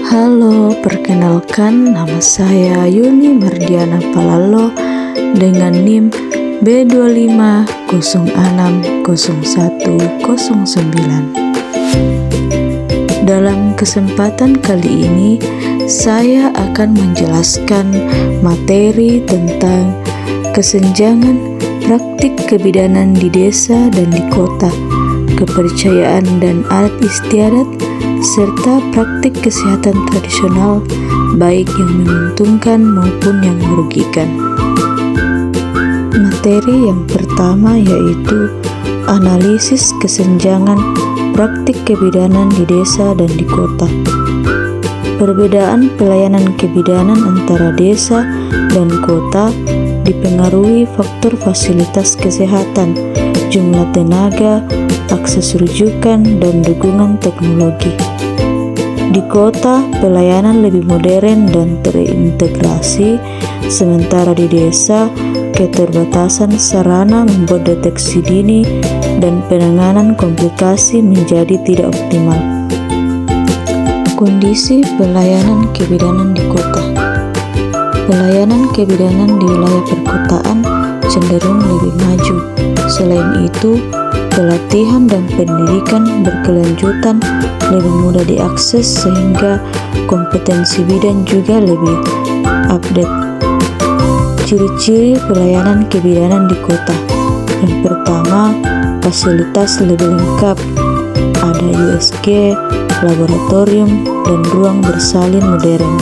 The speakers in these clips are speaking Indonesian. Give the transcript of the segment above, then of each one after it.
Halo, perkenalkan nama saya Yuni Mardiana Palalo dengan NIM B25060109. Dalam kesempatan kali ini, saya akan menjelaskan materi tentang kesenjangan praktik kebidanan di desa dan di kota, kepercayaan dan adat istiadat, serta praktik kesehatan tradisional baik yang menguntungkan maupun yang merugikan. Materi yang pertama yaitu analisis kesenjangan praktik kebidanan di desa dan di kota. Perbedaan pelayanan kebidanan antara desa dan kota dipengaruhi faktor fasilitas kesehatan, jumlah tenaga, akses rujukan, dan dukungan teknologi. Di kota, pelayanan lebih modern dan terintegrasi, sementara di desa, keterbatasan sarana membuat deteksi dini dan penanganan komplikasi menjadi tidak optimal. Kondisi pelayanan kebidanan di kota. Pelayanan kebidanan di wilayah perkotaan cenderung lebih maju. Selain itu, pelatihan dan pendidikan berkelanjutan lebih mudah diakses sehingga kompetensi bidan juga lebih update. Ciri-ciri pelayanan kebidanan di kota. Yang pertama, fasilitas lebih lengkap. Ada USG, laboratorium, dan ruang bersalin modern.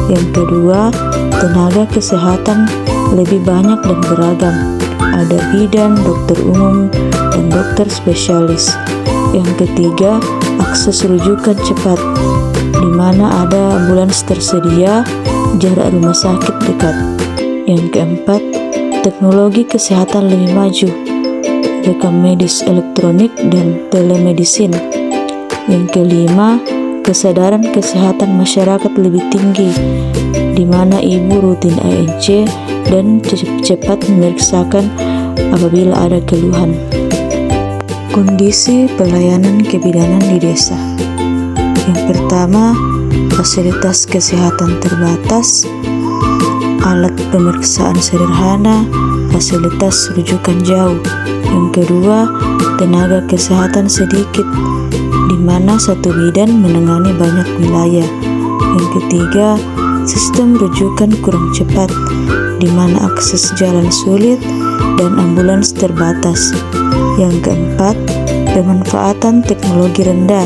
Yang kedua, tenaga kesehatan lebih banyak dan beragam. Ada bidan, dokter umum, dan dokter spesialis. Yang ketiga, akses rujukan cepat, di mana ada ambulans tersedia, jarak rumah sakit dekat. Yang keempat, teknologi kesehatan lebih maju, rekam medis elektronik dan telemedicine. Yang kelima, kesadaran kesehatan masyarakat lebih tinggi, di mana ibu rutin ANC dan cepat memeriksakan apabila ada keluhan. Kondisi pelayanan kebidanan di desa. Yang pertama, fasilitas kesehatan terbatas, alat pemeriksaan sederhana, fasilitas rujukan jauh. Yang kedua, tenaga kesehatan sedikit, di mana satu bidan menangani banyak wilayah. Yang ketiga, sistem rujukan kurang cepat, di mana akses jalan sulit dan ambulans terbatas. Yang keempat, pemanfaatan teknologi rendah,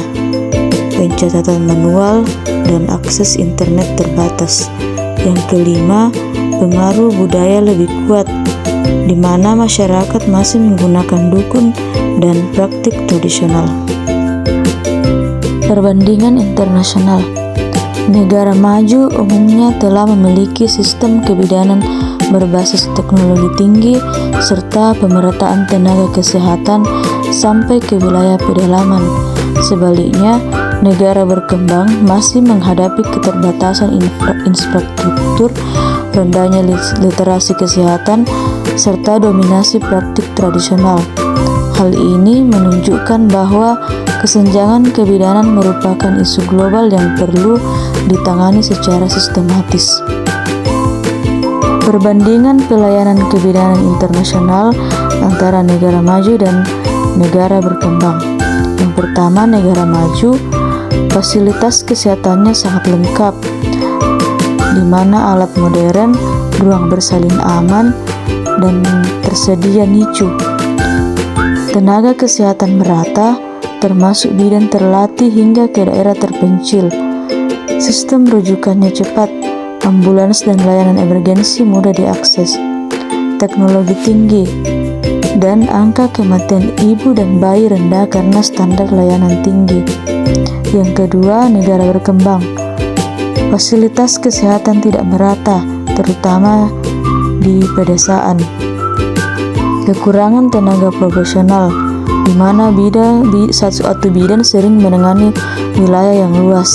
pencatatan manual, dan akses internet terbatas. Yang kelima, pengaruh budaya lebih kuat, di mana masyarakat masih menggunakan dukun dan praktik tradisional. Perbandingan internasional. Negara maju umumnya telah memiliki sistem kebidanan berbasis teknologi tinggi serta pemerataan tenaga kesehatan sampai ke wilayah pedalaman. Sebaliknya, negara berkembang masih menghadapi keterbatasan infrastruktur, rendahnya literasi kesehatan, serta dominasi praktik tradisional. Hal ini menunjukkan bahwa kesenjangan kebidanan merupakan isu global yang perlu ditangani secara sistematis. Perbandingan pelayanan kebidanan internasional antara negara maju dan negara berkembang. Yang pertama, negara maju, fasilitas kesehatannya sangat lengkap, di mana alat modern, ruang bersalin aman, dan tersedia NICU. Tenaga kesehatan merata, termasuk bidan terlatih hingga ke daerah terpencil. Sistem rujukannya cepat, ambulans dan layanan emergensi mudah diakses. Teknologi tinggi, dan angka kematian ibu dan bayi rendah karena standar layanan tinggi. Yang kedua, negara berkembang. Fasilitas kesehatan tidak merata, terutama di pedesaan. Kekurangan tenaga profesional, di mana satu bidan sering menangani wilayah yang luas.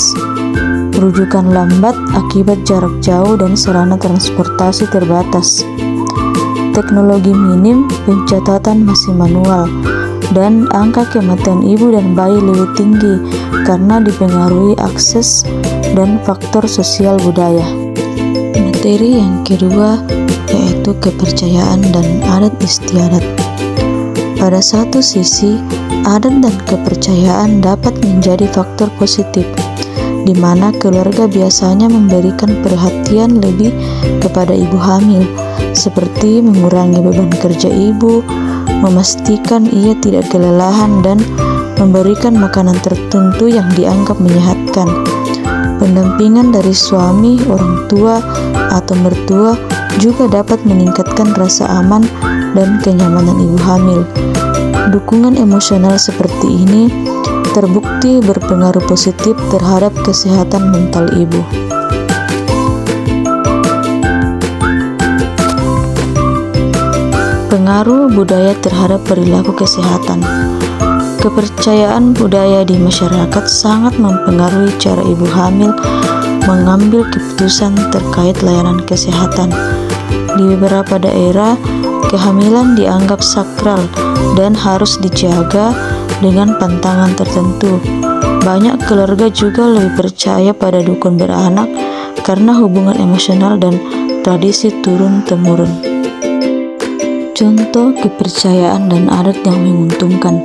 Rujukan lambat akibat jarak jauh dan sarana transportasi terbatas. Teknologi minim, pencatatan masih manual, dan angka kematian ibu dan bayi lebih tinggi karena dipengaruhi akses dan faktor sosial budaya. Materi yang kedua yaitu kepercayaan dan adat istiadat. Pada satu sisi, adat dan kepercayaan dapat menjadi faktor positif, di mana keluarga biasanya memberikan perhatian lebih kepada ibu hamil, seperti mengurangi beban kerja ibu, memastikan ia tidak kelelahan, dan memberikan makanan tertentu yang dianggap menyehatkan. Pendampingan dari suami, orang tua, atau mertua juga dapat meningkatkan rasa aman dan kenyamanan ibu hamil. Dukungan emosional seperti ini terbukti berpengaruh positif terhadap kesehatan mental ibu. Pengaruh budaya terhadap perilaku kesehatan. Kepercayaan budaya di masyarakat sangat mempengaruhi cara ibu hamil mengambil keputusan terkait layanan kesehatan. Di beberapa daerah, kehamilan dianggap sakral dan harus dijaga dengan pantangan tertentu. Banyak keluarga juga lebih percaya pada dukun beranak karena hubungan emosional dan tradisi turun-temurun. Contoh kepercayaan dan adat yang menguntungkan.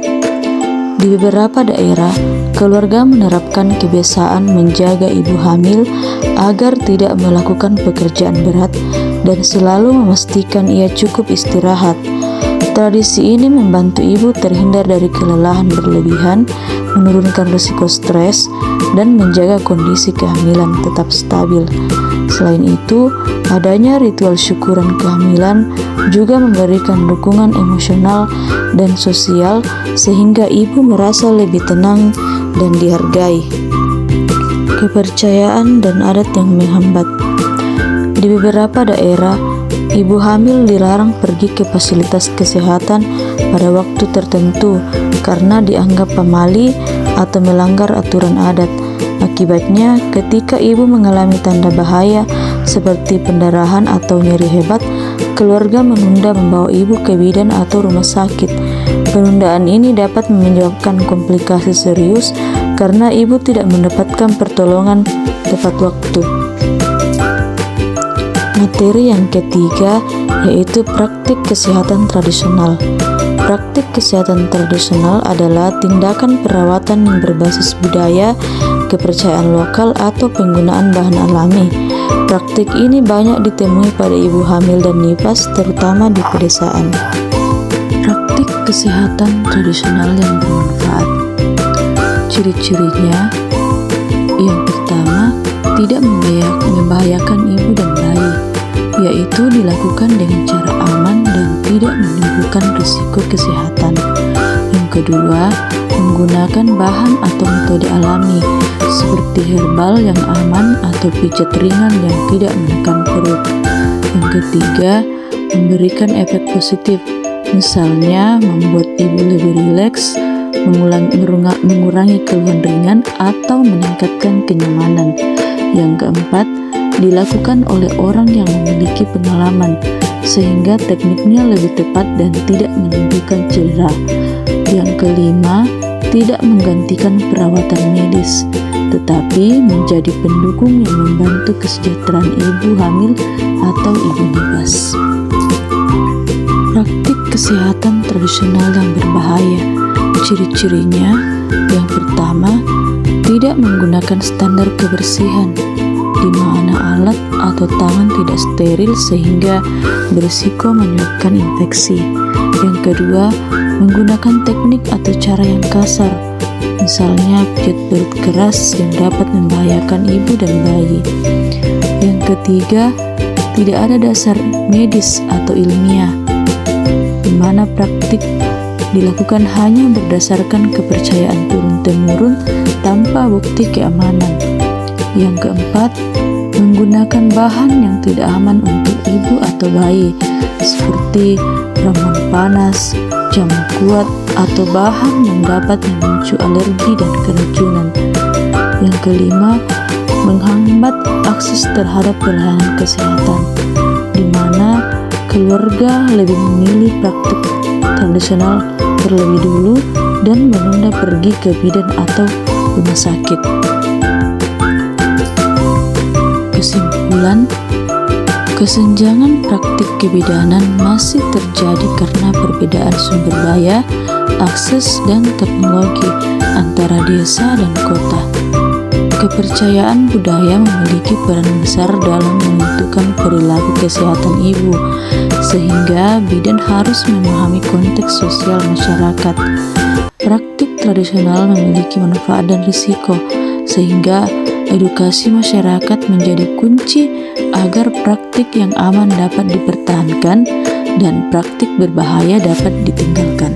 Di beberapa daerah, keluarga menerapkan kebiasaan menjaga ibu hamil agar tidak melakukan pekerjaan berat dan selalu memastikan ia cukup istirahat. Tradisi ini membantu ibu terhindar dari kelelahan berlebihan, menurunkan risiko stres, dan menjaga kondisi kehamilan tetap stabil. Selain itu, adanya ritual syukuran kehamilan juga memberikan dukungan emosional dan sosial sehingga ibu merasa lebih tenang dan dihargai. Kepercayaan dan adat yang menghambat. Di beberapa daerah, ibu hamil dilarang pergi ke fasilitas kesehatan pada waktu tertentu karena dianggap pamali atau melanggar aturan adat. Akibatnya, ketika ibu mengalami tanda bahaya seperti pendarahan atau nyeri hebat, keluarga menunda membawa ibu ke bidan atau rumah sakit. Penundaan ini dapat menyebabkan komplikasi serius karena ibu tidak mendapatkan pertolongan tepat waktu. Materi yang ketiga yaitu praktik kesehatan tradisional. Praktik kesehatan tradisional adalah tindakan perawatan yang berbasis budaya, kepercayaan lokal, atau penggunaan bahan alami. Praktik ini banyak ditemui pada ibu hamil dan nifas, terutama di pedesaan. Praktik kesehatan tradisional yang bermanfaat. Ciri-cirinya, yang pertama, tidak membahayakan ibu dan bayi, yaitu dilakukan dengan cara aman dan tidak menimbulkan risiko kesehatan. Yang kedua, menggunakan bahan atau metode alami seperti herbal yang aman atau pijat ringan yang tidak menekan perut. Yang ketiga, memberikan efek positif, misalnya membuat ibu lebih rileks, mengurangi keluhan ringan, atau meningkatkan kenyamanan. Yang keempat, dilakukan oleh orang yang memiliki pengalaman sehingga tekniknya lebih tepat dan tidak menimbulkan cedera. Yang kelima, tidak menggantikan perawatan medis, tetapi menjadi pendukung yang membantu kesejahteraan ibu hamil atau ibu nifas. Praktik kesehatan tradisional yang berbahaya. Ciri-cirinya, yang pertama, tidak menggunakan standar kebersihan, di mana alat atau tangan tidak steril sehingga berisiko menyebabkan infeksi. Yang kedua, menggunakan teknik atau cara yang kasar, misalnya pijat perut keras yang dapat membahayakan ibu dan bayi. Yang ketiga, tidak ada dasar medis atau ilmiah, di mana praktik dilakukan hanya berdasarkan kepercayaan turun-temurun tanpa bukti keamanan. Yang keempat, menggunakan bahan yang tidak aman untuk ibu atau bayi seperti ramuan panas, jamu kuat, atau bahan yang dapat memicu alergi dan keracunan. Yang kelima, menghambat akses terhadap pelayanan kesehatan, di mana keluarga lebih memilih praktik tradisional terlebih dulu dan menunda pergi ke bidan atau rumah sakit. Kesimpulan, kesenjangan praktik kebidanan masih terjadi karena perbedaan sumber daya, akses, dan teknologi antara desa dan kota. Kepercayaan budaya memiliki peran besar dalam menentukan perilaku kesehatan ibu, sehingga bidan harus memahami konteks sosial masyarakat. Praktik tradisional memiliki manfaat dan risiko, sehingga edukasi masyarakat menjadi kunci agar praktik yang aman dapat dipertahankan dan praktik berbahaya dapat ditinggalkan.